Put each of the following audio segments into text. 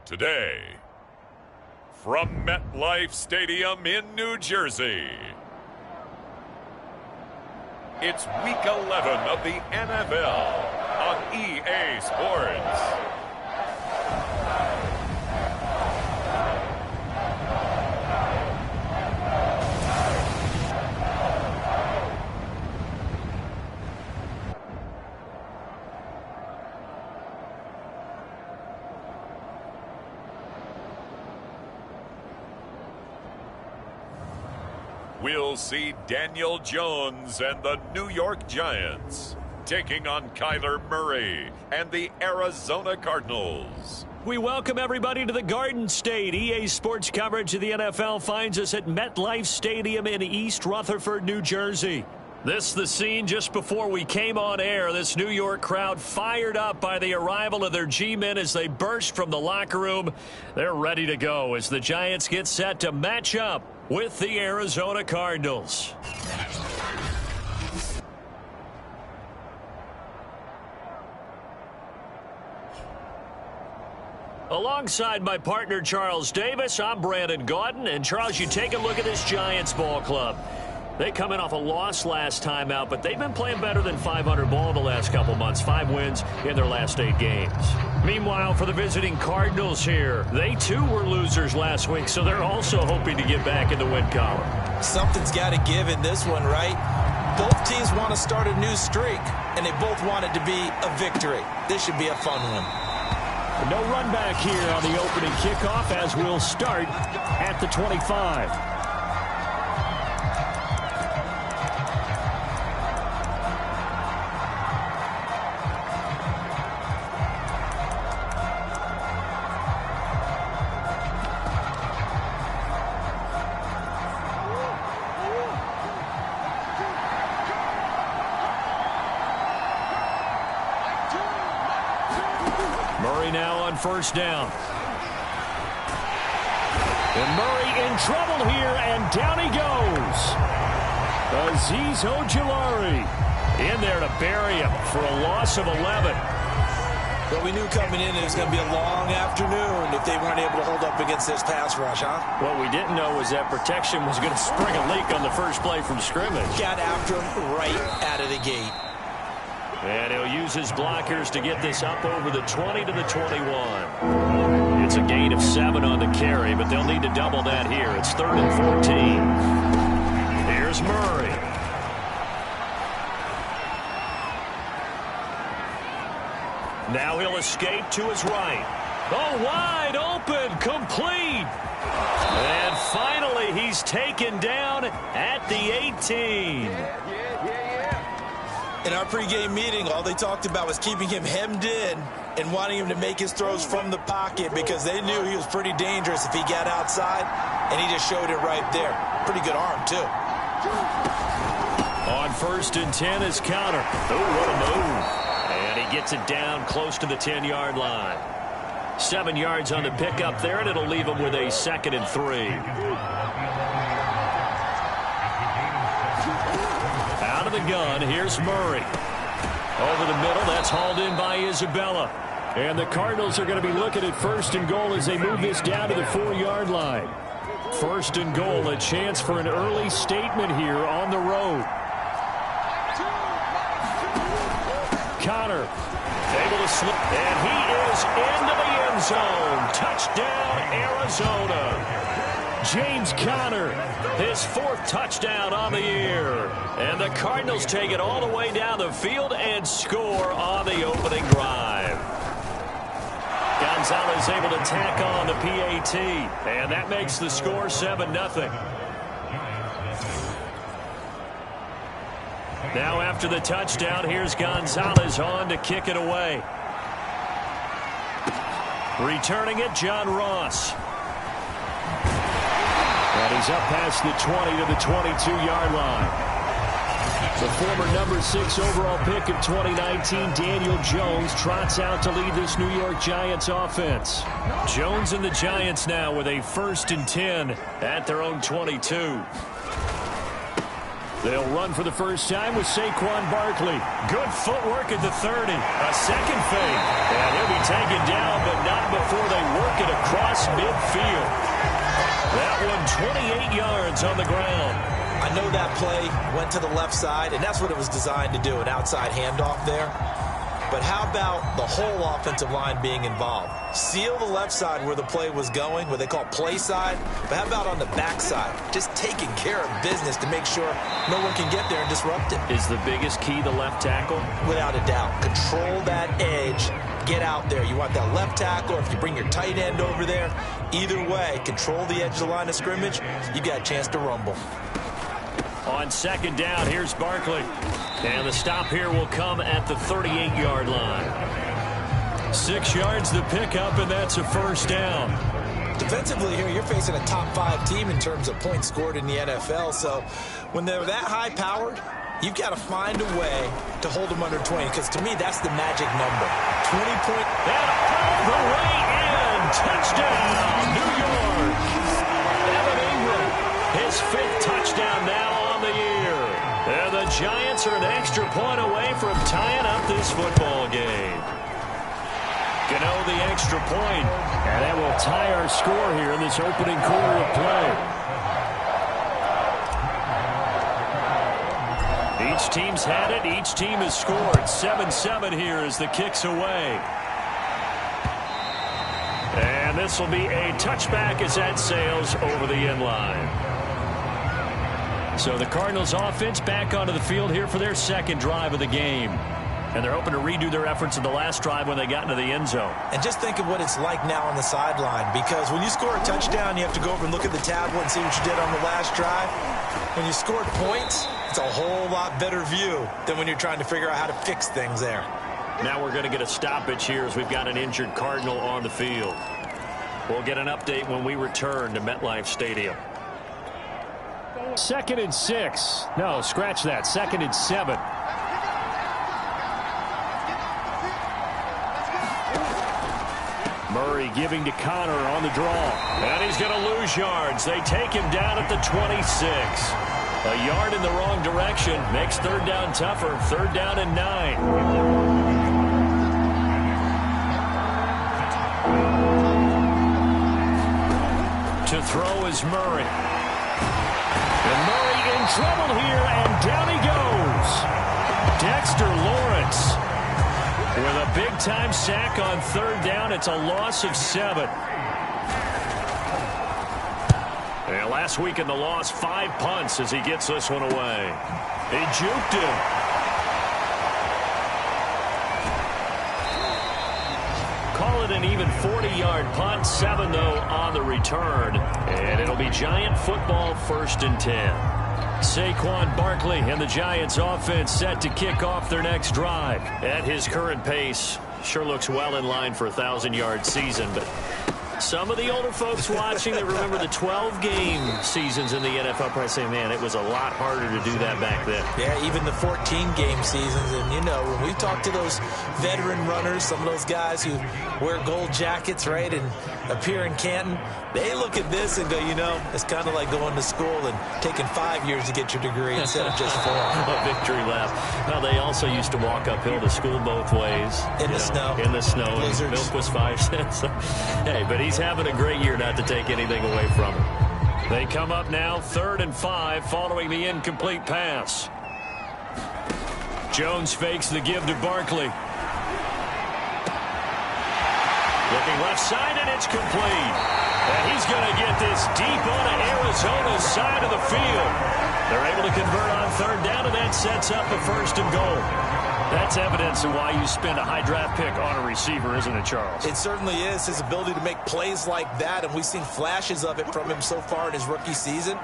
Today, from MetLife Stadium in New Jersey, it's Week 11 of the NFL on EA Sports. We'll see Daniel Jones and the New York Giants taking on Kyler Murray and the Arizona Cardinals. We welcome everybody to the Garden State. EA Sports coverage of the NFL finds us at MetLife Stadium in East Rutherford, New Jersey. This is the scene just before we came on air. This New York crowd fired up by the arrival of their G-men as they burst from the locker room. They're ready to go as the Giants get set to match up with the Arizona Cardinals. Alongside my partner Charles Davis, I'm Brandon Gaudin. And Charles, you take a look at this Giants ball club. They come in off a loss last time out, but they've been playing better than 500 ball the last couple months. 5 wins in their last 8 games. Meanwhile, for the visiting Cardinals here, they too were losers last week, so they're also hoping to get back in the win column. Something's got to give in this one, right? Both teams want to start a new streak, and they both want it to be a victory. This should be a fun one. No run back here on the opening kickoff as we'll start at the 25. Murray now on first down. And Murray in trouble here, and down he goes. Azeez Ojulari in there to bury him for a loss of 11. But we knew coming in it was going to be a long afternoon if they weren't able to hold up against this pass rush, huh? What we didn't know was that protection was going to spring a leak on the first play from scrimmage. Got after him right out of the gate. And he'll use his blockers to get this up over the 20 to the 21. It's a gain of 7 on the carry, but they'll need to double that here. It's 3rd and 14. Here's Murray. Now he'll escape to his right. Oh, wide open, complete. And finally, he's taken down at the 18. In our pregame meeting, all they talked about was keeping him hemmed in and wanting him to make his throws from the pocket because they knew he was pretty dangerous if he got outside, and he just showed it right there. Pretty good arm, too. On 1st and 10 is Counter. Oh, what a move. And he gets it down close to the 10-yard line. 7 yards on the pickup there, and it'll leave him with a 2nd and 3. Out of the gun, here's Murray. Over the middle, that's hauled in by Isabella. And the Cardinals are going to be looking at 1st and goal as they move this down to the 4-yard line. 1st and goal, a chance for an early statement here on the road. Connor able to slip, and he is into the end zone. Touchdown, Arizona. James Conner, his 4th touchdown on the year. And the Cardinals take it all the way down the field and score on the opening drive. Gonzalez able to tack on the PAT, and that makes the score 7-0. Now after the touchdown, here's Gonzalez on to kick it away. Returning it, John Ross. And he's up past the 20 to the 22-yard line. The former number 6 overall pick of 2019, Daniel Jones, trots out to lead this New York Giants offense. Jones and the Giants now with a 1st and 10 at their own 22. They'll run for the first time with Saquon Barkley. Good footwork at the 30. A second fake. And he'll be taken down, but not before they work it across midfield. That one 28 yards on the ground. I know that play went to the left side, and that's what it was designed to do, an outside handoff there. But how about the whole offensive line being involved? Seal the left side where the play was going, what they call play side. But how about on the back side? Just taking care of business to make sure no one can get there and disrupt it. Is the biggest key the left tackle? Without a doubt. Control that edge. Get out there. You want that left tackle. If you bring your tight end over there, either way, control the edge of the line of scrimmage, you got a chance to rumble. On second down, here's Barkley. And the stop here will come at the 38-yard line. 6 yards the pickup, and that's a first down. Defensively here, you're facing a top-5 team in terms of points scored in the NFL. So when they're that high-powered, you've got to find a way to hold them under 20, because to me, that's the magic number. 20 point. And all the way in. Touchdown, New York. Evan Ingram, his 5th touchdown now on the year. And the Giants are an extra point away from tying up this football game. Gano the extra point, and that will tie our score here in this opening quarter of play. Each team's had it. Each team has scored. 7-7 here as the kick's away. And this will be a touchback as that sails over the end line. So the Cardinals offense back onto the field here for their second drive of the game. And they're hoping to redo their efforts in the last drive when they got into the end zone. And just think of what it's like now on the sideline, because when you score a touchdown, you have to go over and look at the tablet and see what you did on the last drive. When you scored points, it's a whole lot better view than when you're trying to figure out how to fix things there. Now we're going to get a stoppage here as we've got an injured Cardinal on the field. We'll get an update when we return to MetLife Stadium. 2nd and 6. No, scratch that. 2nd and 7. Murray giving to Connor on the draw. And he's going to lose yards. They take him down at the 26. A yard in the wrong direction makes third down tougher. 3rd down and 9. To throw is Murray. And Murray in trouble here, and down he goes. Dexter Lawrence with a big-time sack on 3rd down. It's a loss of 7. And last week in the loss, 5 punts as he gets this one away. He juked him. Call it an even 40-yard punt. 7, though, on the return. And it'll be Giant football, 1st and 10. Saquon Barkley and the Giants offense set to kick off their next drive. At his current pace, sure looks well in line for a 1,000-yard season, but some of the older folks watching that remember the 12-game seasons in the NFL probably say, man, it was a lot harder to do that back then. Yeah, even the 14-game seasons. And, you know, when we talk to those veteran runners, some of those guys who wear gold jackets, right, and appear in Canton, they look at this and go, you know, it's kind of like going to school and taking 5 years to get your degree instead of just 4. A victory lap. Well, they also used to walk uphill to school both ways. In the snow. In the snow. Blizzards. Milk was 5 cents. Hey, but he's having a great year, not to take anything away from him. They come up now, 3rd and 5, following the incomplete pass. Jones fakes the give to Barkley. Looking left side, and it's complete. And he's going to get this deep onto Arizona's side of the field. They're able to convert on 3rd down, and that sets up a 1st and goal. That's evidence of why you spend a high draft pick on a receiver, isn't it, Charles? It certainly is. His ability to make plays like that, and we've seen flashes of it from him so far in his rookie season.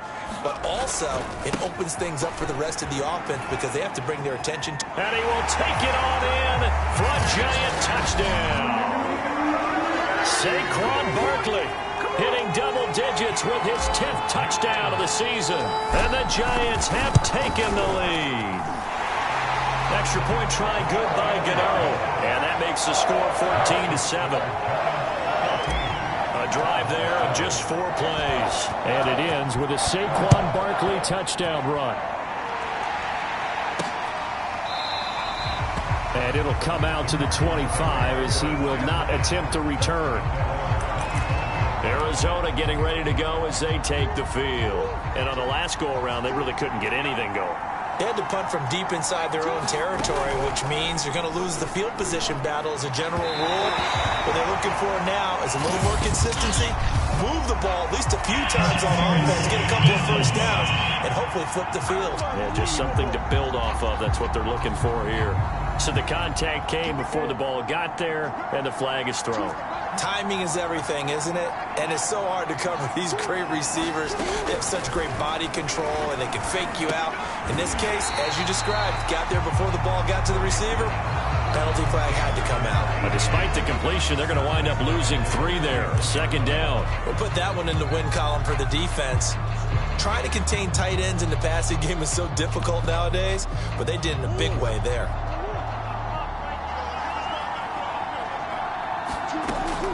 But also, it opens things up for the rest of the offense because they have to bring their attention to. And he will take it on in for a Giant touchdown. Saquon Barkley hitting double digits with his 10th touchdown of the season. And the Giants have taken the lead. Extra point try good by Gano. And that makes the score 14-7. A drive there of just 4 plays. And it ends with a Saquon Barkley touchdown run. And it'll come out to the 25 as he will not attempt to return. Arizona getting ready to go as they take the field. And on the last go-around, they really couldn't get anything going. They had to punt from deep inside their own territory, which means you're going to lose the field position battle as a general rule. What they're looking for now is a little more consistency, move the ball at least a few times on offense, get a couple of first downs, and hopefully flip the field. Yeah, just something to build off of. That's what they're looking for here. So the contact came before the ball got there, and the flag is thrown. Timing is everything, isn't it? And it's so hard to cover these great receivers. They have such great body control, and they can fake you out. In this case, as you described, got there before the ball got to the receiver. Penalty flag had to come out. But despite the completion, they're going to wind up losing 3 there. Second down. We'll put that one in the win column for the defense. Trying to contain tight ends in the passing game is so difficult nowadays, but they did in a big way there.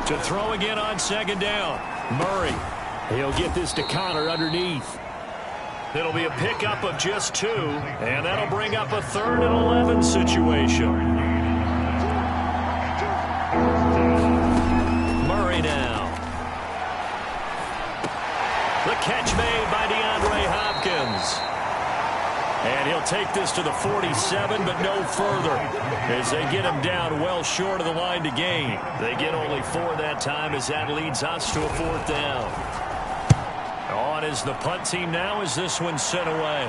To throw again on second down. Murray. He'll get this to Connor underneath. It'll be a pickup of just 2, and that'll bring up a 3rd and 11 situation. Murray now. The catch made by DeAndre Hopkins. And he'll take this to the 47, but no further, as they get him down well short of the line to gain. They get only 4 that time, as that leads us to a 4th down. On is the punt team now as this one's sent away.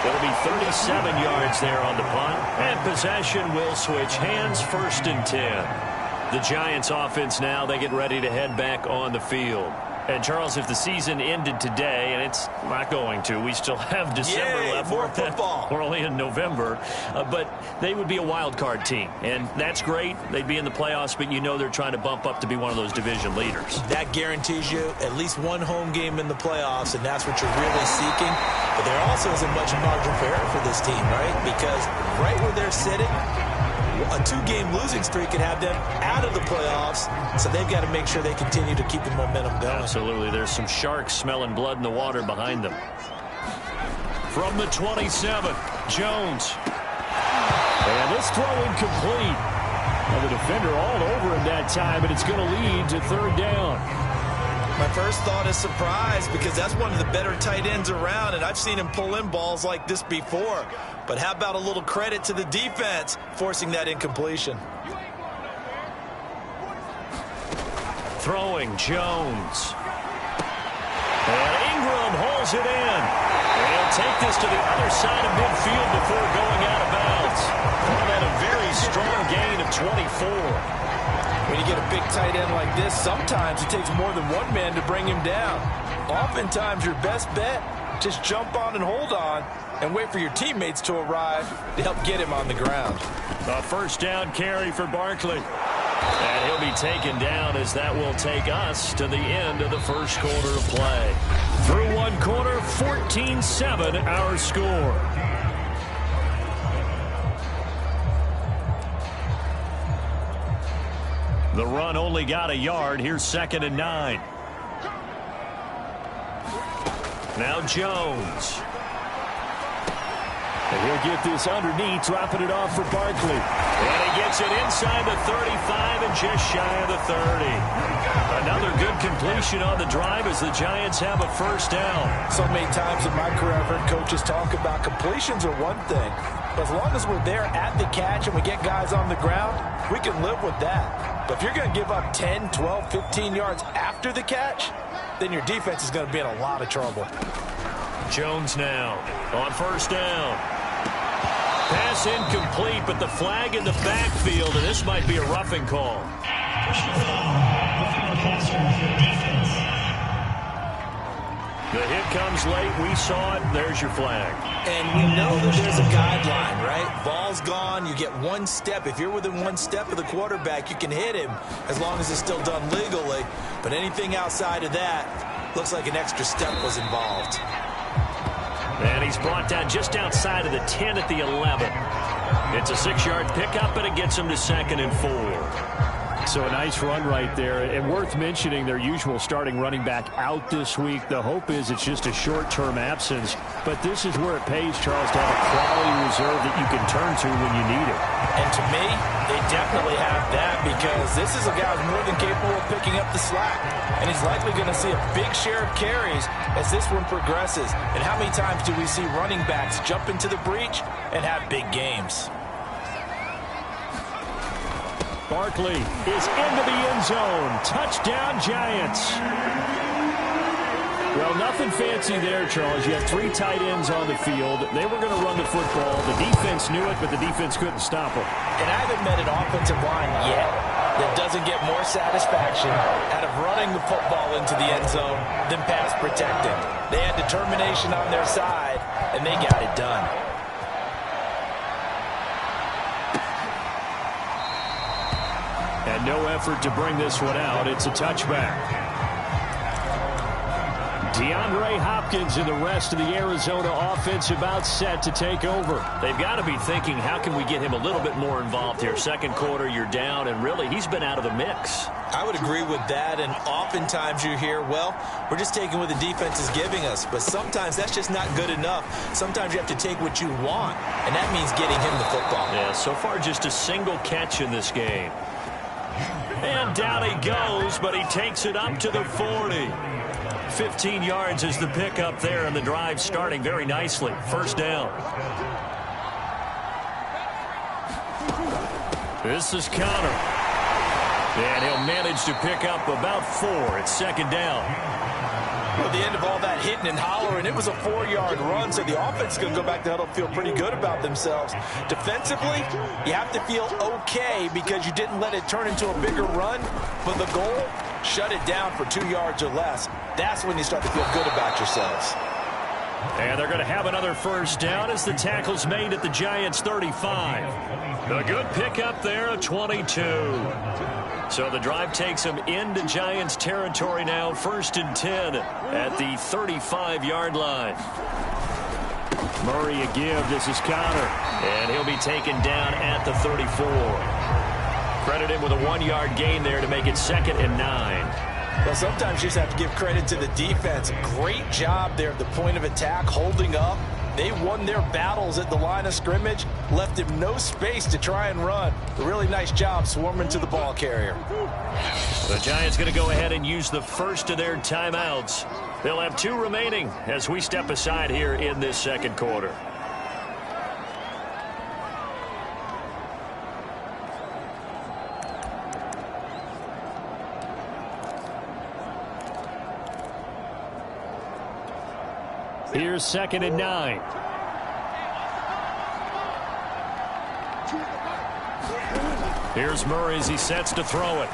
It'll be 37 yards there on the punt, and possession will switch hands, 1st and 10. The Giants offense now, they get ready to head back on the field. And, Charles, if the season ended today, and it's not going to, we still have December left. More football. We're only in November. But they would be a wild card team. And that's great. They'd be in the playoffs, but you know they're trying to bump up to be one of those division leaders. That guarantees you at least one home game in the playoffs, and that's what you're really seeking. But there also isn't much margin for error for this team, right? Because right where they're sitting, a 2-game losing streak could have them out of the playoffs, so they've got to make sure they continue to keep the momentum going. Absolutely. There's some sharks smelling blood in the water behind them. From the 27, Jones. And this throw incomplete. Now the defender all over him that time, but it's going to lead to 3rd down. My first thought is surprise, because that's one of the better tight ends around, and I've seen him pull in balls like this before. But how about a little credit to the defense forcing that incompletion? Throwing Jones. And Ingram holds it in. And he'll take this to the other side of midfield before going out of bounds. And a very strong gain of 24. When you get a big tight end like this, sometimes it takes more than one man to bring him down. Oftentimes, your best bet, just jump on and hold on and wait for your teammates to arrive to help get him on the ground. A 1st down carry for Barkley. And he'll be taken down as that will take us to the end of the 1st quarter of play. Through 1 quarter, 14-7 our score. The run only got a yard. Here's 2nd and 9. Now Jones. And he'll get this underneath, dropping it off for Barkley. And he gets it inside the 35 and just shy of the 30. Another good completion on the drive as the Giants have a 1st down. So many times in my career I've heard coaches talk about completions are one thing. But as long as we're there at the catch and we get guys on the ground, we can live with that. But if you're going to give up 10, 12, 15 yards after the catch, then your defense is going to be in a lot of trouble. Jones now on 1st down. Pass incomplete, but the flag in the backfield, and this might be a roughing call. The hit comes late. We saw it. There's your flag. And we know that there's a guideline, right? Ball's gone. You get 1 step. If you're within 1 step of the quarterback, you can hit him as long as it's still done legally. But anything outside of that looks like an extra step was involved. And he's brought down just outside of the 10 at the 11. It's a 6-yard pickup, and it gets him to 2nd and 4. So a nice run right there, and worth mentioning their usual starting running back out this week. The hope is it's just a short-term absence, but this is where it pays, Charles, to have a quality reserve that you can turn to when you need it. And to me, they definitely have that, because this is a guy who's more than capable of picking up the slack, and he's likely going to see a big share of carries as this one progresses. And how many times do we see running backs jump into the breach and have big games? Barkley is into the end zone. Touchdown, Giants. Well, nothing fancy there, Charles. You have 3 tight ends on the field. They were going to run the football. The defense knew it, but the defense couldn't stop them. And I haven't met an offensive line yet that doesn't get more satisfaction out of running the football into the end zone than pass protecting. They had determination on their side, and they got it done. And no effort to bring this one out. It's a touchback. DeAndre Hopkins and the rest of the Arizona offense about set to take over. They've got to be thinking, how can we get him a little bit more involved here? Second quarter, you're down, and really, he's been out of the mix. I would agree with that, and oftentimes you hear, well, we're just taking what the defense is giving us, but sometimes that's just not good enough. Sometimes you have to take what you want, and that means getting him the football. Yeah, so far just a single catch in this game. And down he goes, but he takes it up to the 40. 15 yards is the pickup there, and the drive starting very nicely. First down. This is Connor. And he'll manage to pick up about 4. It's second down. At the end of all that hitting and hollering, it was a 4-yard run, so the offense is going to go back to huddle, feel pretty good about themselves. Defensively, you have to feel okay because you didn't let it turn into a bigger run, but the goal, shut it down for 2 yards or less. That's when you start to feel good about yourselves. And they're going to have another first down as the tackle's made at the Giants' 35. A good pickup there at 22. So the drive takes them into Giants territory now, 1st and 10 at the 35-yard line. Murray a give. This is Connor. And he'll be taken down at the 34. Credit him with a 1-yard gain there to make it 2nd and 9. Well, sometimes you just have to give credit to the defense. Great job there at the point of attack, holding up. They won their battles at the line of scrimmage, left him no space to try and run. A really nice job swarming to the ball carrier. The Giants going to go ahead and use the first of their timeouts. They'll have 2 remaining as we step aside here in this second quarter. Here's 2nd and 9. Here's Murray as he sets to throw it.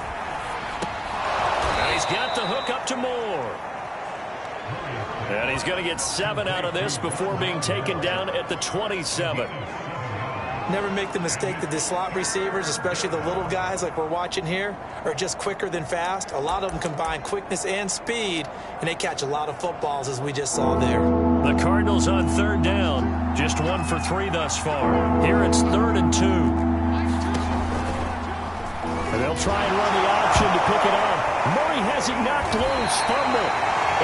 And he's got the hook up to Moore. And he's going to get 7 out of this before being taken down at the 27. Never make the mistake that the slot receivers, especially the little guys like we're watching here, are just quicker than fast. A lot of them combine quickness and speed, and they catch a lot of footballs, as we just saw there. The Cardinals on 3rd down. Just 1 for 3 thus far. Here it's 3rd and 2. And they'll try and run the option to pick it up. Murray has it knocked loose. Fumble.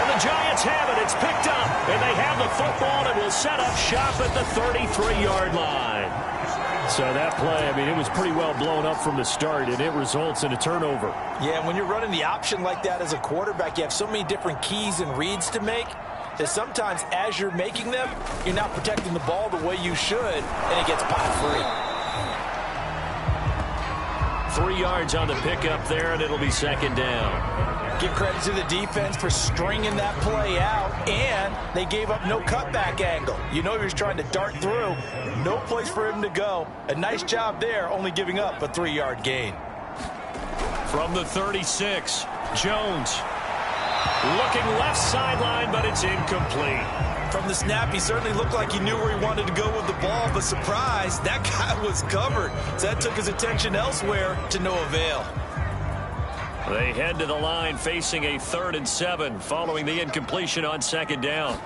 And the Giants have it. It's picked up. And they have the football and will set up shop at the 33-yard line. So that play, I mean, it was pretty well blown up from the start, and it results in a turnover. Yeah, when you're running the option like that as a quarterback, you have so many different keys and reads to make that sometimes as you're making them, you're not protecting the ball the way you should, and it gets popped free. 3 yards on the pickup there, and it'll be 2nd down. Give credit to the defense for stringing that play out, and they gave up no cutback angle. You know he was trying to dart through. No place for him to go. A nice job there, only giving up a 3-yard gain. From the 36, Jones. Looking left sideline, but it's incomplete. From the snap, he certainly looked like he knew where he wanted to go with the ball, but surprise, that guy was covered. So that took his attention elsewhere to no avail. They head to the line facing a 3rd and 7 following the incompletion on 2nd down.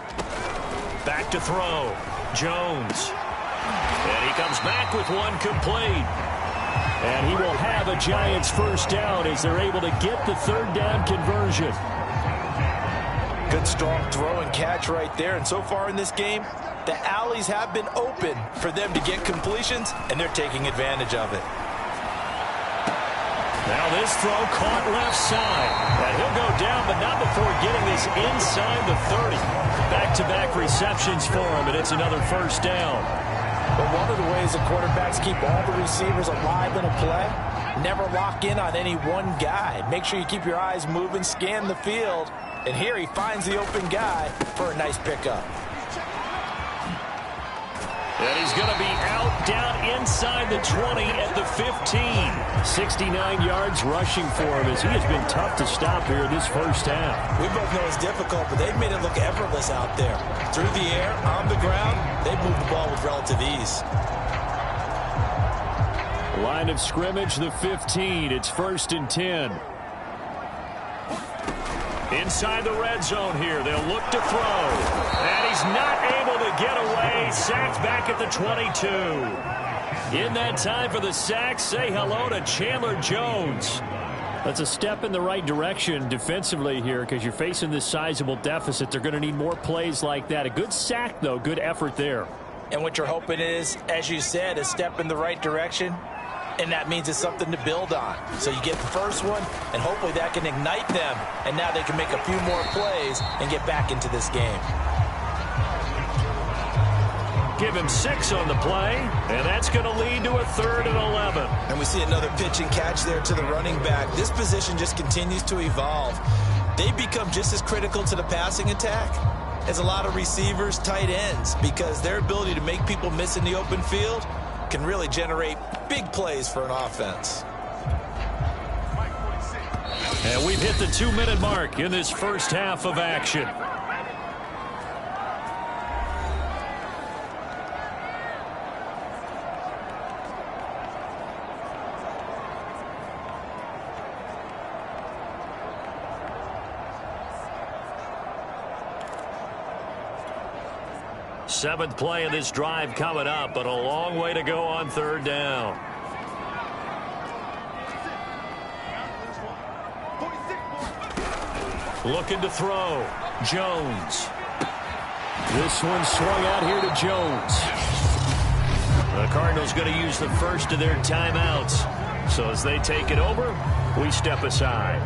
Back to throw. Jones. And he comes back with one complete. And he will have a Giants first down as they're able to get the third down conversion. Good strong throw and catch right there. And so far in this game, the alleys have been open for them to get completions, and they're taking advantage of it. Now this throw caught left side. And he'll go down, but not before getting this inside the 30. Back-to-back receptions for him, and it's another first down. But one of the ways the quarterbacks keep all the receivers alive in a play, never lock in on any one guy. Make sure you keep your eyes moving, scan the field. And here he finds the open guy for a nice pickup. And he's going to be out down inside the 20 at the 15. 69 yards rushing for him as he has been tough to stop here this first half. We both know it's difficult, but they've made it look effortless out there. Through the air, on the ground, they've moved the ball with relative ease. Line of scrimmage, the 15. It's 1st and 10. Inside the red zone here. They'll look to throw. And he's not able to get away. Sacked back at the 22. In that time for the sack, say hello to Chandler Jones. That's a step in the right direction defensively here because you're facing this sizable deficit. They're going to need more plays like that. A good sack, though. Good effort there. And what you're hoping is, as you said, a step in the right direction. And that means it's something to build on. So you get the first one, and hopefully that can ignite them. And now they can make a few more plays and get back into this game. Give him 6 on the play, and that's going to lead to a 3rd and 11. And we see another pitch and catch there to the running back. This position just continues to evolve. They become just as critical to the passing attack as a lot of receivers, tight ends, because their ability to make people miss in the open field can really generate big plays for an offense. And we've hit the 2-minute mark in this first half of action. Seventh play of this drive coming up, but a long way to go on 3rd down. Looking to throw. Jones. This one swung out here to Jones. The Cardinals going to use the first of their timeouts. So as they take it over, we step aside.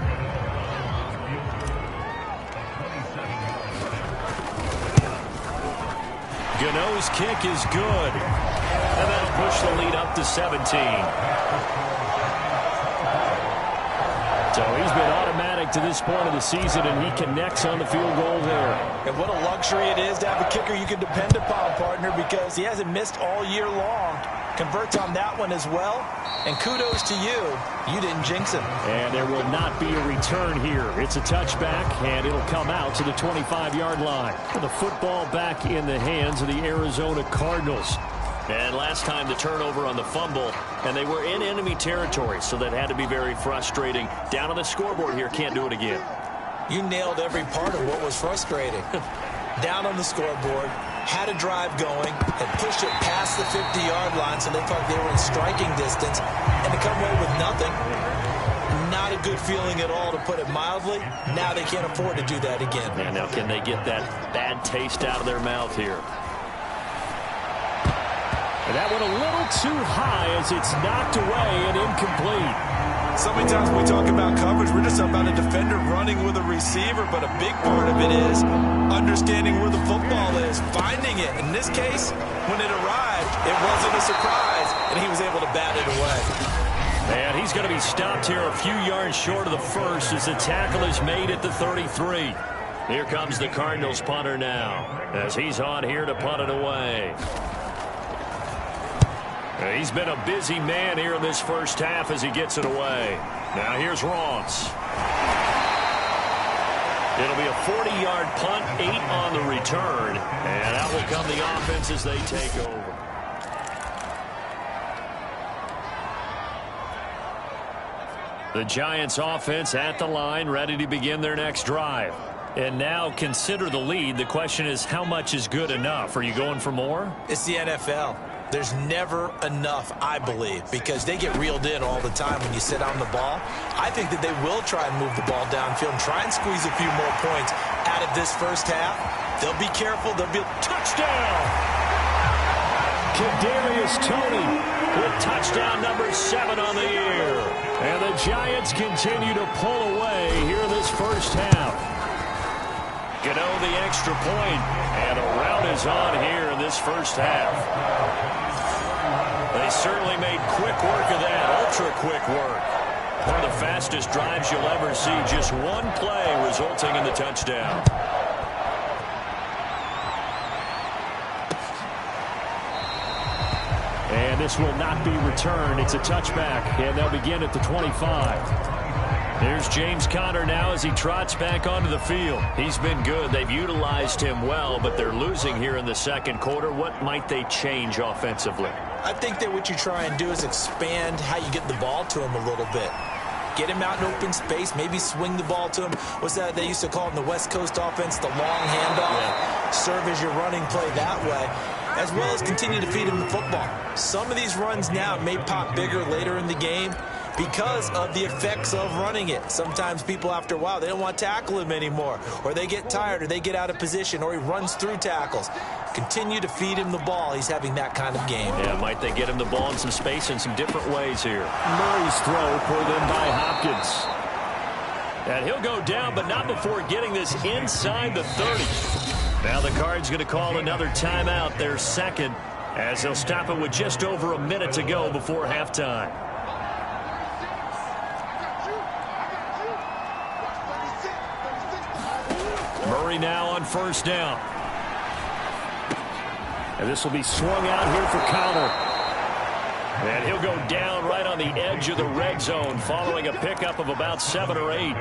Gano's kick is good. And that'll push the lead up to 17. So he's been automatic to this point of the season, and he connects on the field goal there. And what a luxury it is to have a kicker you can depend upon, partner, because he hasn't missed all year long. Converts on that one as well. And kudos to you. You didn't jinx him. And there will not be a return here. It's a touchback, and it'll come out to the 25-yard line. With the football back in the hands of the Arizona Cardinals. And last time the turnover on the fumble, and they were in enemy territory, so that had to be very frustrating. Down on the scoreboard here, can't do it again. You nailed every part of what was frustrating. Down on the scoreboard, had a drive going, and pushed it past the 50-yard line, so they thought they were in striking distance, and to come away with nothing, not a good feeling at all, to put it mildly. Now they can't afford to do that again. And now can they get that bad taste out of their mouth here? And that one a little too high as it's knocked away and incomplete. So many times when we talk about coverage, we're just about a defender running with a receiver, but a big part of it is understanding where the football is, finding it. In this case, when it arrived, it wasn't a surprise, and he was able to bat it away. And he's going to be stopped here a few yards short of the first as the tackle is made at the 33. Here comes the Cardinals punter now as he's on here to punt it away. He's been a busy man here in this first half as he gets it away. Now here's Ross. It'll be a 40-yard punt, 8 on the return. And out will come the offense as they take over. The Giants offense at the line, ready to begin their next drive. And now consider the lead. The question is, how much is good enough? Are you going for more? It's the NFL. There's never enough, I believe, because they get reeled in all the time when you sit on the ball. I think that they will try and move the ball downfield and try and squeeze a few more points out of this first half. They'll be careful. They'll be touchdown. Kadarius Toney with touchdown number 7 on the year. And the Giants continue to pull away here in this first half. Gano the extra point, and a rout is on here in this first half. They certainly made quick work of that, ultra-quick work. One of the fastest drives you'll ever see, just one play resulting in the touchdown. And this will not be returned. It's a touchback, and they'll begin at the 25. There's James Conner now as he trots back onto the field. He's been good. They've utilized him well, but they're losing here in the second quarter. What might they change offensively? I think that what you try and do is expand how you get the ball to him a little bit. Get him out in open space, maybe swing the ball to him. What's that they used to call in the West Coast offense, the long handoff? Yeah. Serve as your running play that way, as well as continue to feed him the football. Some of these runs now may pop bigger later in the game because of the effects of running it. Sometimes people, after a while, they don't want to tackle him anymore, or they get tired, or they get out of position, or he runs through tackles. Continue to feed him the ball. He's having that kind of game. Yeah, might they get him the ball in some space in some different ways here. Murray's throw pulled in by Hopkins. And he'll go down, but not before getting this inside the 30. Now the Cards going to call another timeout, their second, as they'll stop it with just over a minute to go before halftime. Murray now on first down. And this will be swung out here for Conner. And he'll go down right on the edge of the red zone following a pickup of about 7 or 8.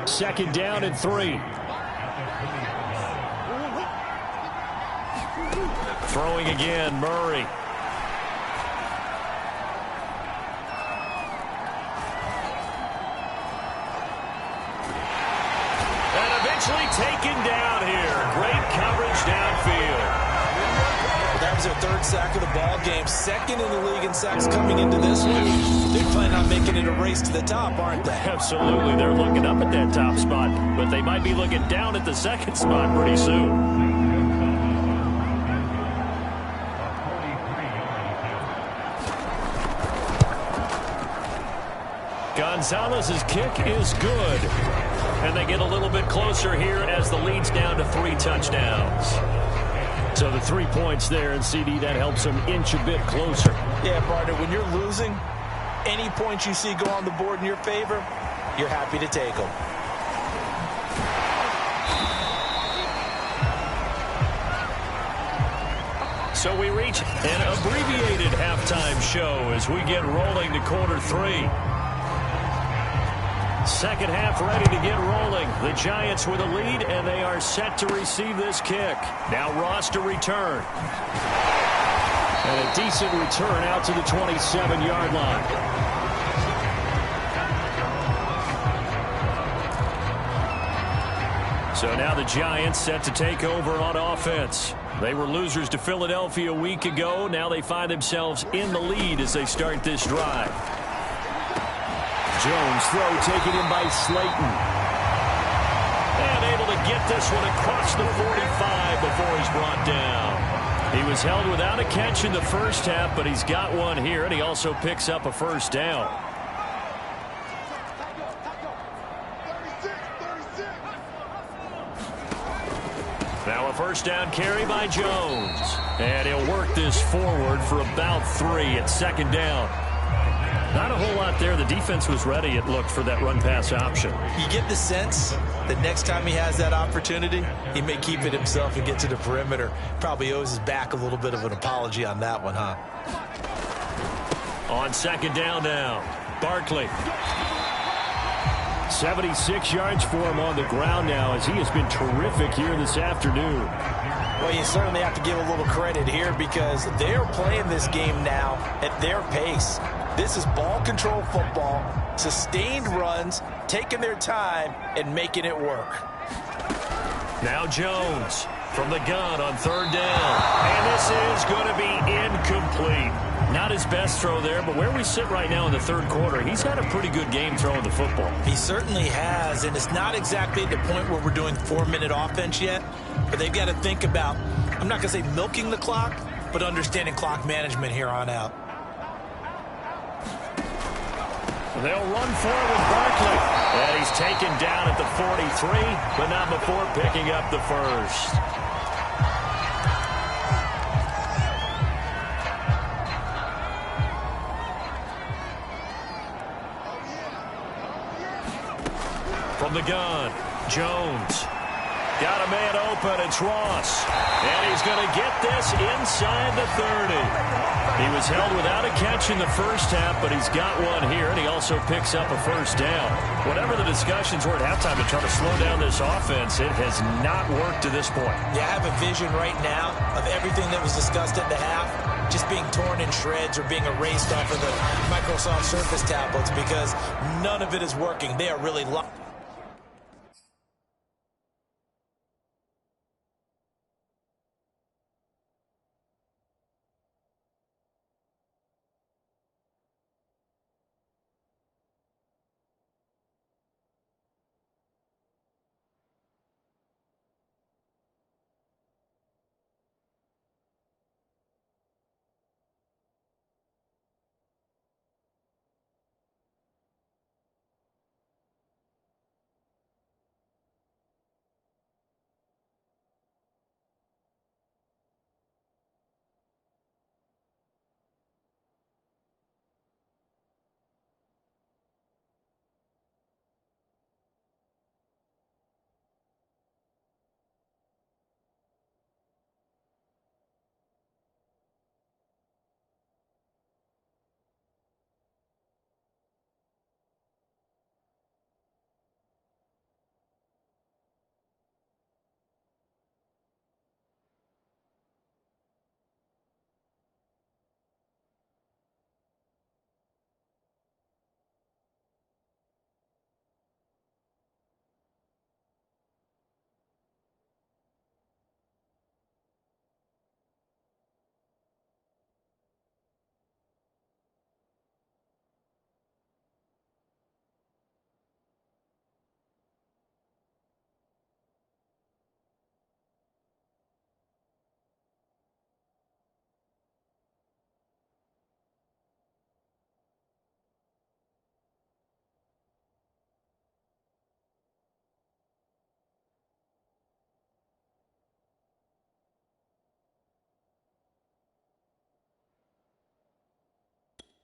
Second down and 3. Throwing again, Murray. Taken down here. Great coverage downfield. That was their third sack of the ball game. Second in the league in sacks coming into this one. They're planning on making it a race to the top, aren't they? Absolutely. They're looking up at that top spot, but they might be looking down at the second spot pretty soon. Gonzalez's kick is good. And they get a little bit closer here as the lead's down to 3 touchdowns. So the 3 points there, and CD, that helps them inch a bit closer. Yeah, partner, when you're losing, any points you see go on the board in your favor, you're happy to take them. So we reach an abbreviated halftime show as we get rolling to quarter 3. Second half ready to get rolling. The Giants with a lead, and they are set to receive this kick. Now Ross to return. And a decent return out to the 27-yard line. So now the Giants set to take over on offense. They were losers to Philadelphia a week ago. Now they find themselves in the lead as they start this drive. Jones throw taken in by Slayton. And able to get this one across the 45 before he's brought down. He was held without a catch in the first half, but he's got one here, and he also picks up a first down. Now a first down carry by Jones. And he'll work this forward for about 3 at second down. Not a whole lot there. The defense was ready, it looked, for that run-pass option. You get the sense that next time he has that opportunity, he may keep it himself and get to the perimeter. Probably owes his back a little bit of an apology on that one, huh? On second down now, Barkley. 76 yards for him on the ground now as he has been terrific here this afternoon. Well, you certainly have to give a little credit here because they're playing this game now at their pace. This is ball control football, sustained runs, taking their time and making it work. Now Jones from the gun on third down. And this is going to be incomplete. Not his best throw there, but where we sit right now in the third quarter, he's had a pretty good game throwing the football. He certainly has, and it's not exactly the point where we're doing 4-minute offense yet, but they've got to think about, I'm not going to say milking the clock, but understanding clock management here on out. They'll run forward with Barkley. And he's taken down at the 43, but not before picking up the first. From the gun, Jones. Got a man open, it's Ross. And he's going to get this inside the 30. He was held without a catch in the first half, but he's got one here, and he also picks up a first down. Whatever the discussions were at halftime to try to slow down this offense, it has not worked to this point. Yeah, I have a vision right now of everything that was discussed at the half just being torn in shreds or being erased off of the Microsoft Surface tablets because none of it is working. They are really locked.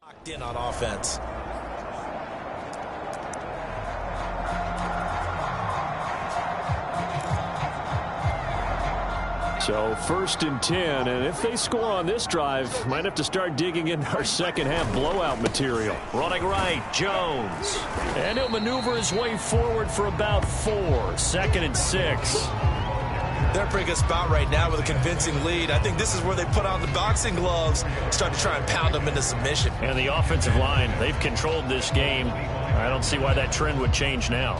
Locked in on offense. So 1st and 10, and if they score on this drive, might have to start digging into our second half blowout material. Running right, Jones. And he'll maneuver his way forward for about 4. 2nd and 6. They're in a pretty good spot right now with a convincing lead. I think this is where they put on the boxing gloves, start to try and pound them into submission. And the offensive line, they've controlled this game. I don't see why that trend would change now.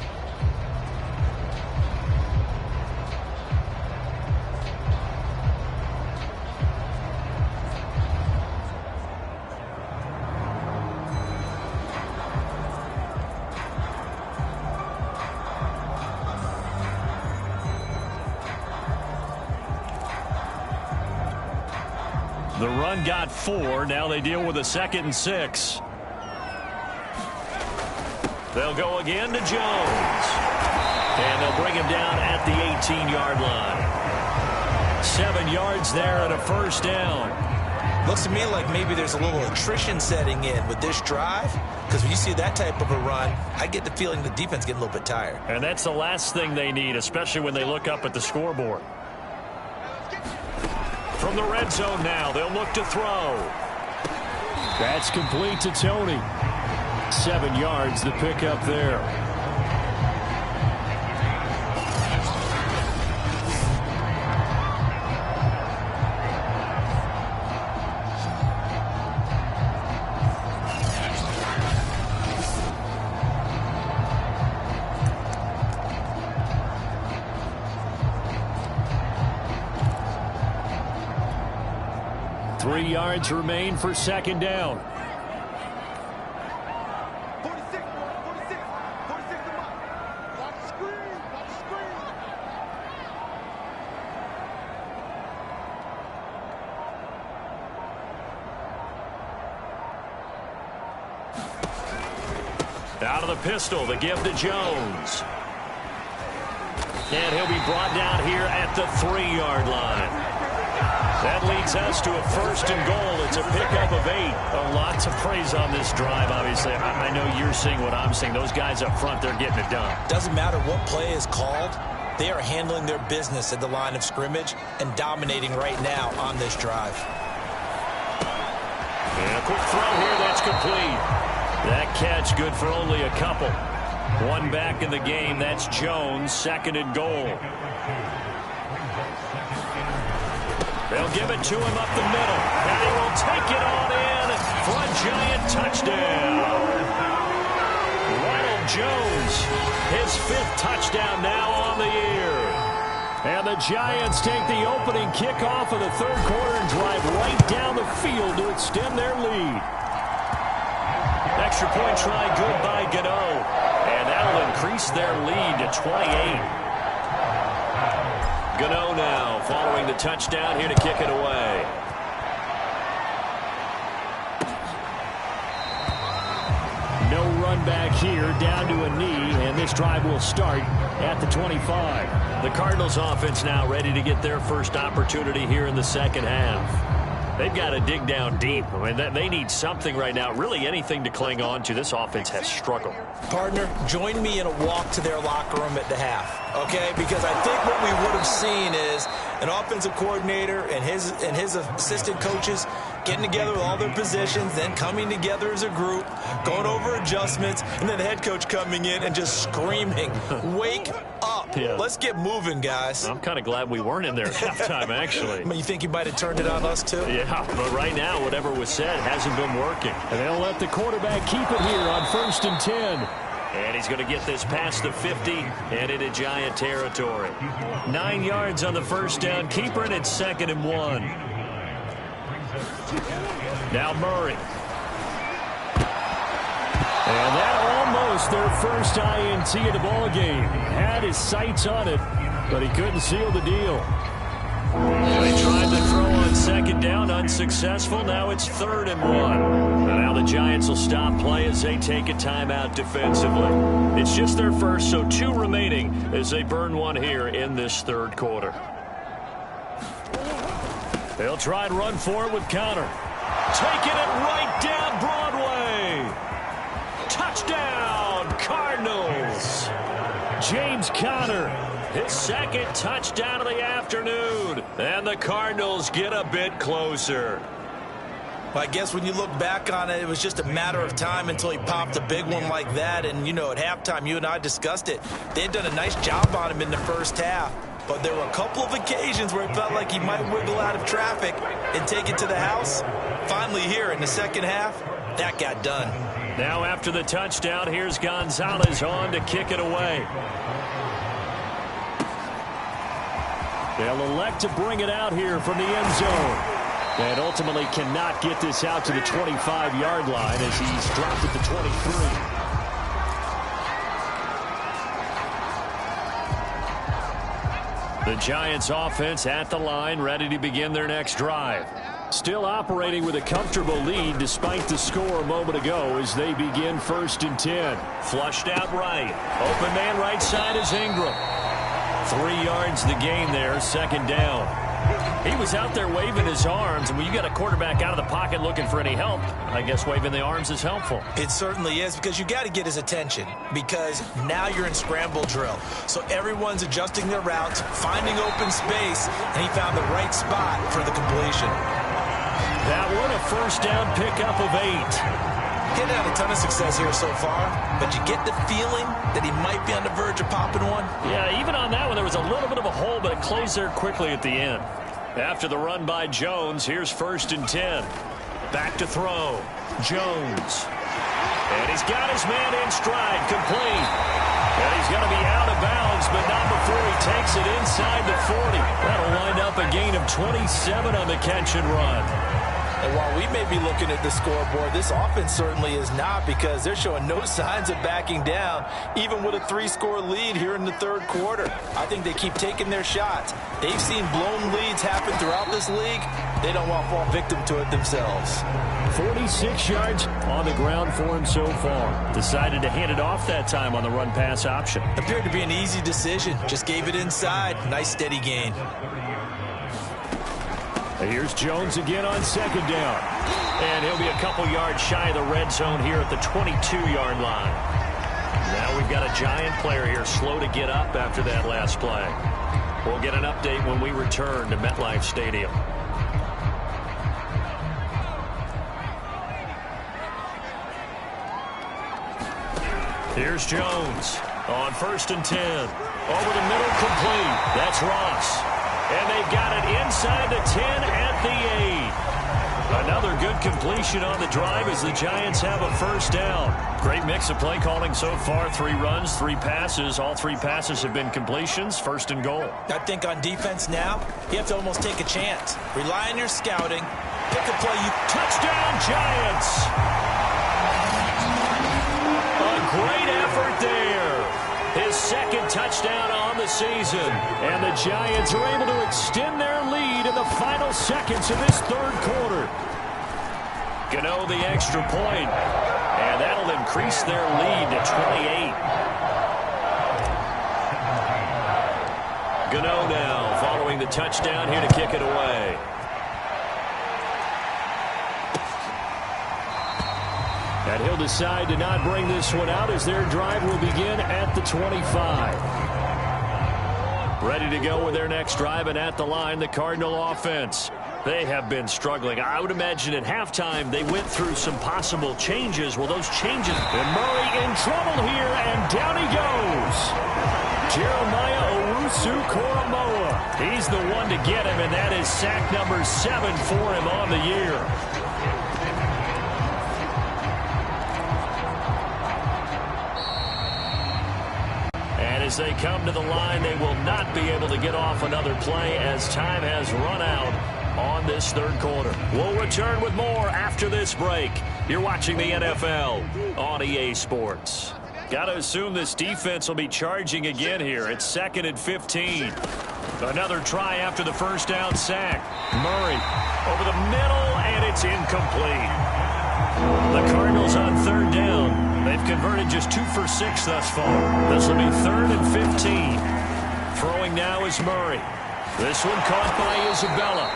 The run got 4. Now they deal with a 2nd and 6. They'll go again to Jones. And they'll bring him down at the 18-yard line. 7 yards there and a first down. Looks to me like maybe there's a little attrition setting in with this drive, because when you see that type of a run, I get the feeling the defense getting a little bit tired. And that's the last thing they need, especially when they look up at the scoreboard. From the red zone now, they'll look to throw. That's complete to Tony. 7 yards, the pickup there. 3 yards remain for second down. 46, 46 to Mike. Watch the screen, watch the screen. Out of the pistol, the give to Jones. And he'll be brought down here at the 3-yard line. That leads us to a first and goal. It's a pickup of 8. Lots of praise on this drive, obviously. I know you're seeing what I'm seeing. Those guys up front, they're getting it done. Doesn't matter what play is called. They are handling their business at the line of scrimmage and dominating right now on this drive. And a quick throw here, that's complete. That catch good for only a couple. One back in the game, that's Jones, second and goal. They'll give it to him up the middle, and he will take it on in for a Giant touchdown. Ronald Jones, his 5th touchdown now on the year. And the Giants take the opening kickoff of the 3rd quarter and drive right down the field to extend their lead. Extra point try good by Gano, and that'll increase their lead to 28. Gano now following the touchdown here to kick it away. No run back here, down to a knee, and this drive will start at the 25. The Cardinals offense now ready to get their first opportunity here in the second half. They've got to dig down deep. I mean, they need something right now, really anything to cling on to. This offense has struggled. Partner, join me in a walk to their locker room at the half, okay? Because I think what we would have seen is an offensive coordinator and his assistant coaches getting together with all their positions, then coming together as a group, going over adjustments, and then the head coach coming in and just screaming, wake up. Yeah. Let's get moving, guys. I'm kind of glad we weren't in there at halftime, actually. I mean, you think he might have turned it on us, too? Yeah, but right now, whatever was said hasn't been working. And they'll let the quarterback keep it here on 1st and 10. And he's going to get this past the 50 and into Giant territory. 9 yards on the first down keeper, and it's 2nd and 1. Now Murray. And that almost their first INT of the ballgame. Had his sights on it, but he couldn't seal the deal. They tried to throw on 2nd down, unsuccessful. Now it's 3rd and 1. And now the Giants will stop play as they take a timeout defensively. It's just their first, so 2 remaining as they burn one here in this 3rd quarter. They'll try and run for it with Connor. Taking it right down Broadway. Touchdown, Cardinals. James Conner, his 2nd touchdown of the afternoon. And the Cardinals get a bit closer. Well, I guess when you look back on it, it was just a matter of time until he popped a big one like that. And, you know, at halftime, you and I discussed it. They had done a nice job on him in the first half. But there were a couple of occasions where it felt like he might wiggle out of traffic and take it to the house. Finally here in the second half, that got done. Now after the touchdown, here's Gonzalez on to kick it away. They'll elect to bring it out here from the end zone. And ultimately cannot get this out to the 25-yard line as he's dropped at the 23. The Giants offense at the line, ready to begin their next drive. Still operating with a comfortable lead despite the score a moment ago as they begin 1st and 10. Flushed out right. Open man right side is Ingram. 3 yards the gain there, 2nd down. He was out there waving his arms, and when you got a quarterback out of the pocket looking for any help, I guess waving the arms is helpful. It certainly is, because you got to get his attention, because now you're in scramble drill. So everyone's adjusting their routes, finding open space, and he found the right spot for the completion. That one a 1st down pickup of 8. He's had a ton of success here so far, but you get the feeling that he might be on the verge of popping one. Yeah, even on that one, there was a little bit of a hole, but it closed there quickly at the end. After the run by Jones, here's 1st and 10. Back to throw. Jones. And he's got his man in stride, complete. And he's going to be out of bounds, but not before he takes it inside the 40. That'll wind up a gain of 27 on the catch and run. And while we may be looking at the scoreboard, this offense certainly is not, because they're showing no signs of backing down, even with a 3-score lead here in the third quarter. I think they keep taking their shots. They've seen blown leads happen throughout this league. They don't want to fall victim to it themselves. 46 yards on the ground for him so far. Decided to hand it off that time on the run-pass option. Appeared to be an easy decision. Just gave it inside. Nice steady gain. Here's Jones again on second down. And he'll be a couple yards shy of the red zone here at the 22-yard line. Now we've got a Giant player here slow to get up after that last play. We'll get an update when we return to MetLife Stadium. Here's Jones on 1st and 10. Over the middle, complete. That's Ross. And they've got it inside the 10 at the 8. Another good completion on the drive as the Giants have a first down. Great mix of play calling so far. 3 runs, 3 passes. All 3 passes have been completions. 1st and goal. I think on defense now, you have to almost take a chance. Rely on your scouting. Pick a play. Touchdown, Giants! A great effort there. His second touchdown on the season. And the Giants are able to extend their lead in the final seconds of this third quarter. Gano the extra point. And that'll increase their lead to 28. Gano now following the touchdown here to kick it away. And he'll decide to not bring this one out as their drive will begin at the 25. Ready to go with their next drive, and at the line, the Cardinal offense. They have been struggling. I would imagine at halftime they went through some possible changes. Well, those changes. And Murray in trouble here, and down he goes. Jeremiah Owusu-Koramoah. He's the one to get him, and that is sack number 7 for him on the year. As they come to the line, they will not be able to get off another play as time has run out on this third quarter. We'll return with more after this break. You're watching the NFL on EA Sports. Got to assume this defense will be charging again here. It's 2nd and 15. Another try after the first down sack. Murray over the middle, and it's incomplete. The Cardinals on 3rd down. They've converted just 2 for 6 thus far. This will be 3rd and 15. Throwing now is Murray. This one caught by Isabella.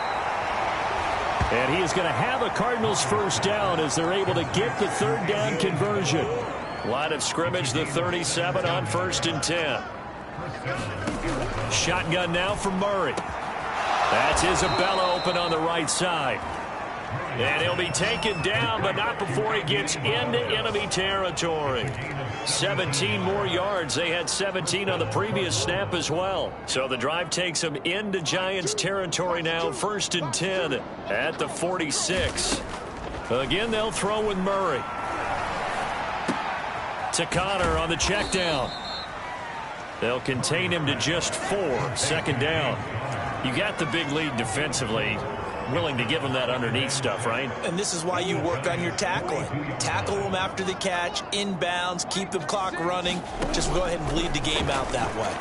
And he is going to have a Cardinals first down as they're able to get the 3rd down conversion. Line of scrimmage, the 37 on 1st and 10. Shotgun now from Murray. That's Isabella open on the right side. And he'll be taken down, but not before he gets into enemy territory. 17 more yards. They had 17 on the previous snap as well. So the drive takes them into Giants territory now. 1st and 10 at the 46. Again, they'll throw with Murray. To Connor on the check down. They'll contain him to just 4. 2nd down. You got the big lead defensively. Willing to give them that underneath stuff, right? And this is why you work on your tackling. Tackle them after the catch, inbounds, keep the clock running. Just go ahead and bleed the game out that way.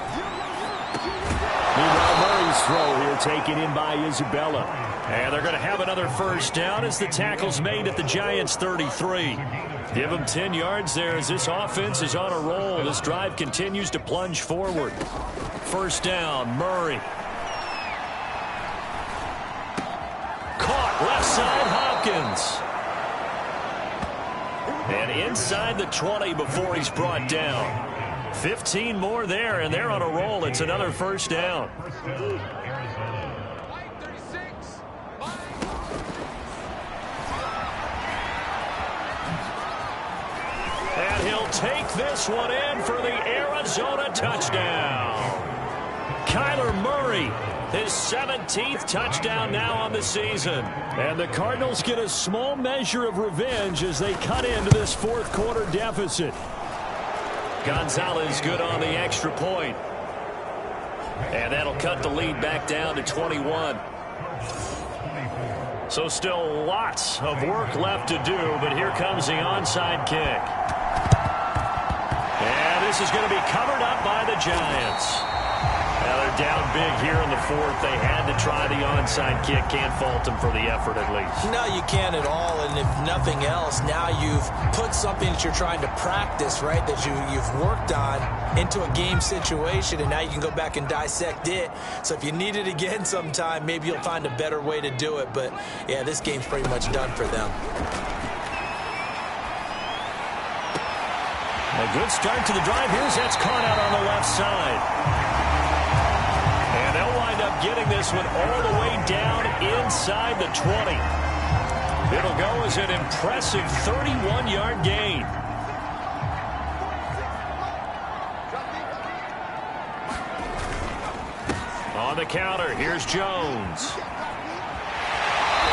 Meanwhile, Murray's throw here taken in by Isabella. And they're going to have another first down as the tackle's made at the Giants' 33. Give them 10 yards there as this offense is on a roll. This drive continues to plunge forward. First down, Murray. Caught left side, Hopkins. And inside the 20 before he's brought down. 15 more there, and they're on a roll. It's another first down. And he'll take this one in for the Arizona touchdown. Kyler Murray. His 17th touchdown now on the season. And the Cardinals get a small measure of revenge as they cut into this fourth quarter deficit. Gonzalez good on the extra point. And that'll cut the lead back down to 21. So still lots of work left to do, but here comes the onside kick. And this is going to be covered up by the Giants. Now they're down big here in the fourth. They had to try the onside kick. Can't fault them for the effort at least. No, you can't at all. And if nothing else, now you've put something that you're trying to practice, right, that you've worked on into a game situation, and now you can go back and dissect it. So if you need it again sometime, maybe you'll find a better way to do it. But, yeah, this game's pretty much done for them. A good start to the drive. Here's that's caught out on the left side. And they'll wind up getting this one all the way down inside the 20. It'll go as an impressive 31-yard gain. On the counter, here's Jones.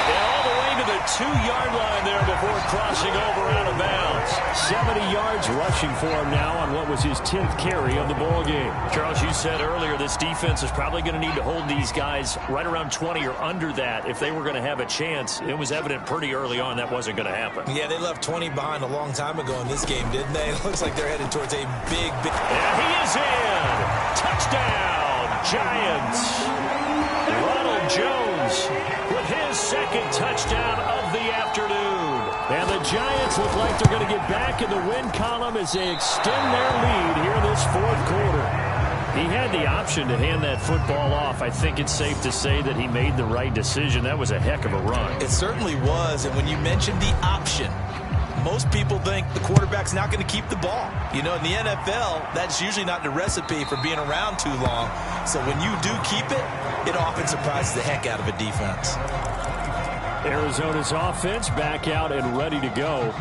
And all the way to the 2-yard line there before crossing over out of bounds. 70 yards rushing for him now on what was his 10th carry of the ball game. Charles, you said earlier this defense is probably going to need to hold these guys right around 20 or under that if they were going to have a chance. It was evident pretty early on that wasn't going to happen. Yeah, they left 20 behind a long time ago in this game, didn't they? It looks like they're headed towards a big... And he is in! Touchdown, Giants! Ronald Jones with his second touchdown of the afternoon. And the Giants look like they're going to get back in the win column as they extend their lead here in this fourth quarter. He had the option to hand that football off. I think it's safe to say that he made the right decision. That was a heck of a run. It certainly was, and when you mentioned the option, most people think the quarterback's not going to keep the ball. You know, in the NFL, that's usually not the recipe for being around too long. So when you do keep it, it often surprises the heck out of a defense. Arizona's offense back out and ready to go.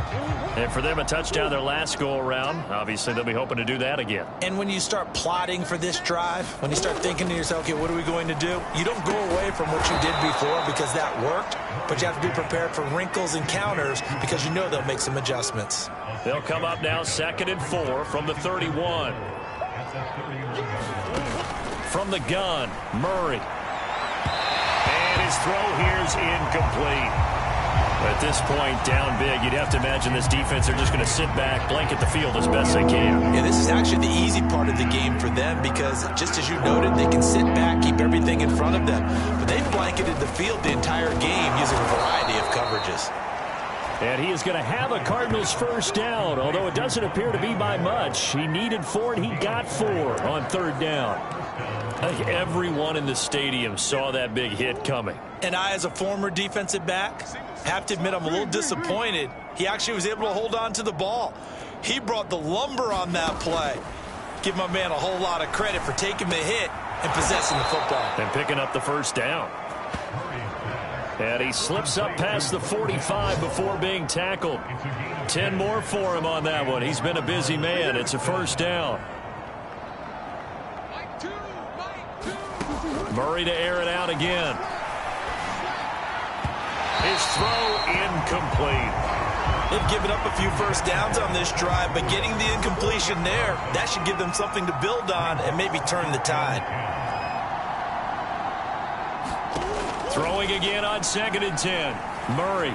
And for them, a touchdown their last go-around. Obviously, they'll be hoping to do that again. And when you start plotting for this drive, when you start thinking to yourself, okay, what are we going to do? You don't go away from what you did before because that worked, but you have to be prepared for wrinkles and counters because you know they'll make some adjustments. They'll come up now 2nd and 4 from the 31. From the gun, Murray. And his throw here's incomplete. At this point, down big, you'd have to imagine this defense, they're just going to sit back, blanket the field as best they can. Yeah, this is actually the easy part of the game for them because, just as you noted, they can sit back, keep everything in front of them. But they've blanketed the field the entire game using a variety of coverages. And he is going to have a Cardinals first down, although it doesn't appear to be by much. He needed 4, and he got 4 on 3rd down. I think everyone in the stadium saw that big hit coming. And I, as a former defensive back, have to admit I'm a little disappointed. He actually was able to hold on to the ball. He brought the lumber on that play. Give my man a whole lot of credit for taking the hit and possessing the football. And picking up the first down. And he slips up past the 45 before being tackled. 10 more for him on that one. He's been a busy man. It's a first down. Murray to air it out again. His throw incomplete. They've given up a few first downs on this drive, but getting the incompletion there, that should give them something to build on and maybe turn the tide. Throwing again on 2nd and 10. Murray.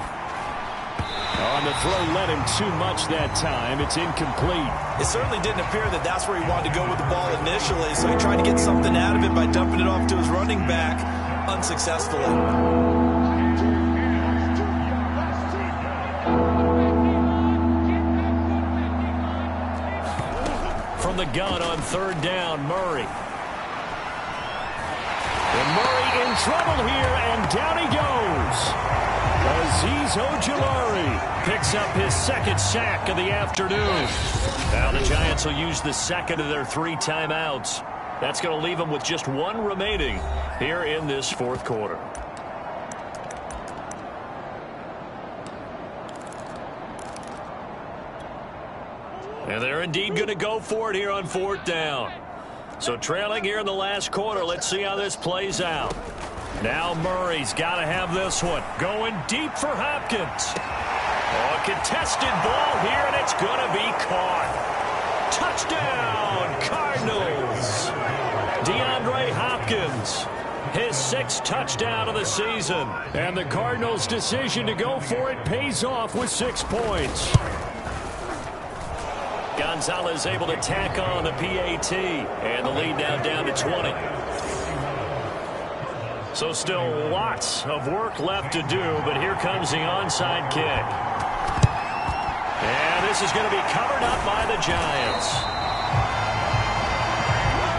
On the throw led him too much that time. It's incomplete. It certainly didn't appear that that's where he wanted to go with the ball initially, so he tried to get something out of it by dumping it off to his running back unsuccessfully. From the gun on 3rd down, Murray. And Murray in trouble here, and down he goes. Azeez Ojulari picks up his 2nd sack of the afternoon. Now the Giants will use the 2nd of their 3 timeouts. That's going to leave them with just 1 remaining here in this 4th quarter. And they're indeed going to go for it here on 4th down. So trailing here in the last quarter, let's see how this plays out. Now Murray's got to have this one. Going deep for Hopkins. Oh, a contested ball here, and it's going to be caught. Touchdown, Cardinals. DeAndre Hopkins, his 6th touchdown of the season. And the Cardinals' decision to go for it pays off with 6 points. Gonzalez able to tack on the PAT. And the lead now down to 20. So still lots of work left to do, but here comes the onside kick. And this is going to be covered up by the Giants.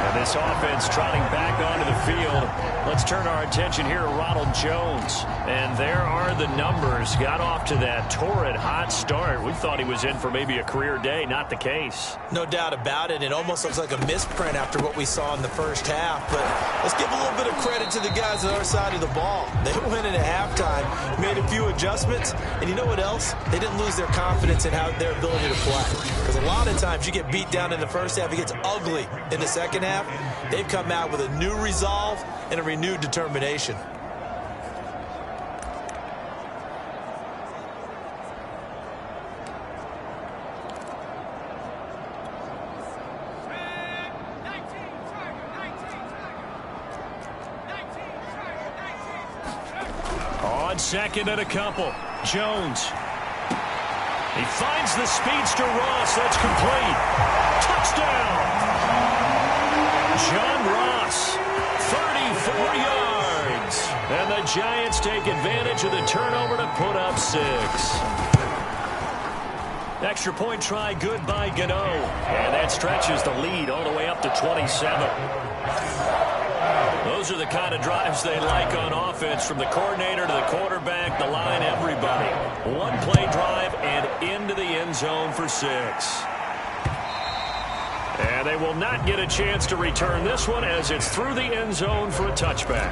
And this offense trotting back onto the field. Let's turn our attention here to Ronald Jones. And there are the numbers. Got off to that torrid hot start. We thought he was in for maybe a career day. Not the case. No doubt about it. It almost looks like a misprint after what we saw in the first half. But let's give a little bit of credit to the guys on our side of the ball. They went in at halftime, made a few adjustments, and you know what else? They didn't lose their confidence in their ability to play. Because a lot of times you get beat down in the first half, it gets ugly in the second half. They've come out with a new resolve and a renewed determination. On second and a couple. Jones. He finds the speedster Ross. That's complete. Touchdown. John Ross. 34 yards. And the Giants take advantage of the turnover to put up 6. Extra point try good by Gano. And that stretches the lead all the way up to 27. Those are the kind of drives they like on offense, from the coordinator to the quarterback, the line, everybody. One play drive and into the end zone for 6. And they will not get a chance to return this one as it's through the end zone for a touchback.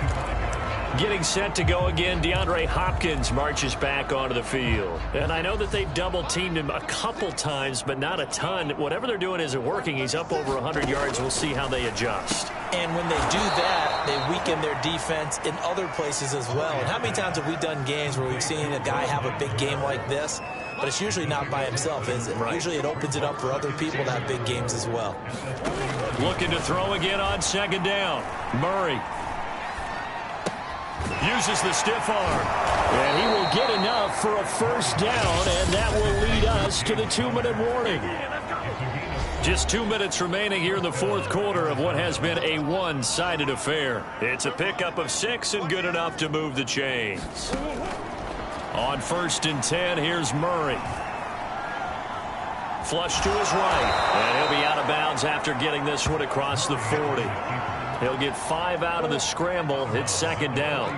Getting set to go again, DeAndre Hopkins marches back onto the field. And I know that they've double-teamed him a couple times, but not a ton. Whatever they're doing isn't working. He's up over 100 yards. We'll see how they adjust. And when they do that, they weaken their defense in other places as well. And how many times have we done games where we've seen a guy have a big game like this? But it's usually not by himself, is it? Right. Usually it opens it up for other people to have big games as well. Looking to throw again on second down. Murray uses the stiff arm. And he will get enough for a first down, and that will lead us to the 2-minute warning. Just 2 minutes remaining here in the fourth quarter of what has been a one-sided affair. It's a pickup of 6 and good enough to move the chains. On 1st and 10, here's Murray. Flush to his right. And he'll be out of bounds after getting this one across the 40. He'll get 5 out of the scramble. It's second down.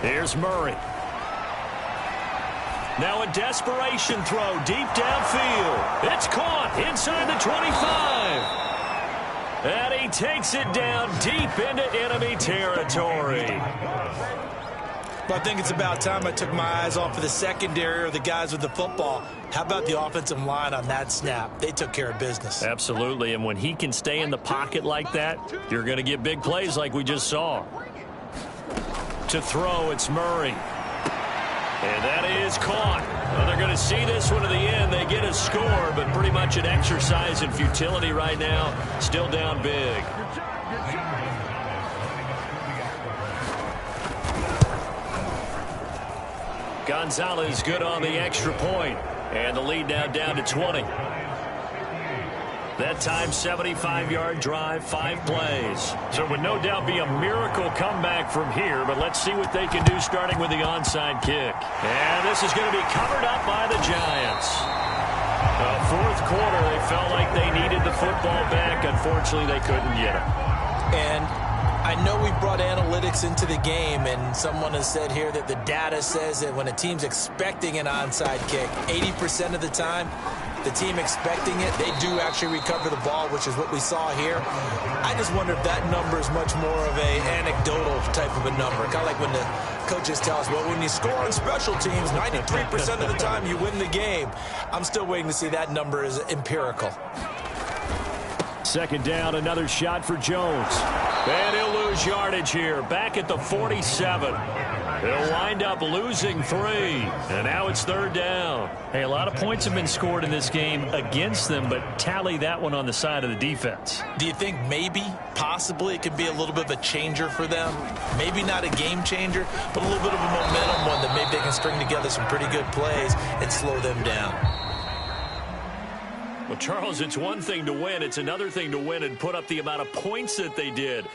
Here's Murray. Now a desperation throw deep downfield. It's caught inside the 25. And he takes it down deep into enemy territory. But I think it's about time I took my eyes off of the secondary or the guys with the football. How about the offensive line on that snap? They took care of business. Absolutely, and when he can stay in the pocket like that, you're going to get big plays like we just saw. To throw, it's Murray. And that is caught. Well, they're going to see this one to the end. They get a score, but pretty much an exercise in futility right now. Still down big. Gonzalez good on the extra point. And the lead now down to 20. That time, 75-yard drive, 5 plays. So it would no doubt be a miracle comeback from here, but let's see what they can do starting with the onside kick. And this is going to be covered up by the Giants. Fourth quarter, they felt like they needed the football back. Unfortunately, they couldn't get it. And I know we brought analytics into the game, and someone has said here that the data says that when a team's expecting an onside kick, 80% of the time, the team expecting it, they do actually recover the ball, which is what we saw here. I just wonder if that number is much more of a anecdotal type of a number. Kind of like when the coaches tell us, well, when you score on special teams, 93% of the time you win the game. I'm still waiting to see that number is empirical. Second down, another shot for Jones. And he'll lose yardage here. Back at the 47. They'll wind up losing 3, and now it's 3rd down. Hey, a lot of points have been scored in this game against them, but tally that one on the side of the defense. Do you think maybe, possibly, it could be a little bit of a changer for them? Maybe not a game changer, but a little bit of a momentum one that maybe they can string together some pretty good plays and slow them down. Well, Charles, it's one thing to win. It's another thing to win and put up the amount of points that they did.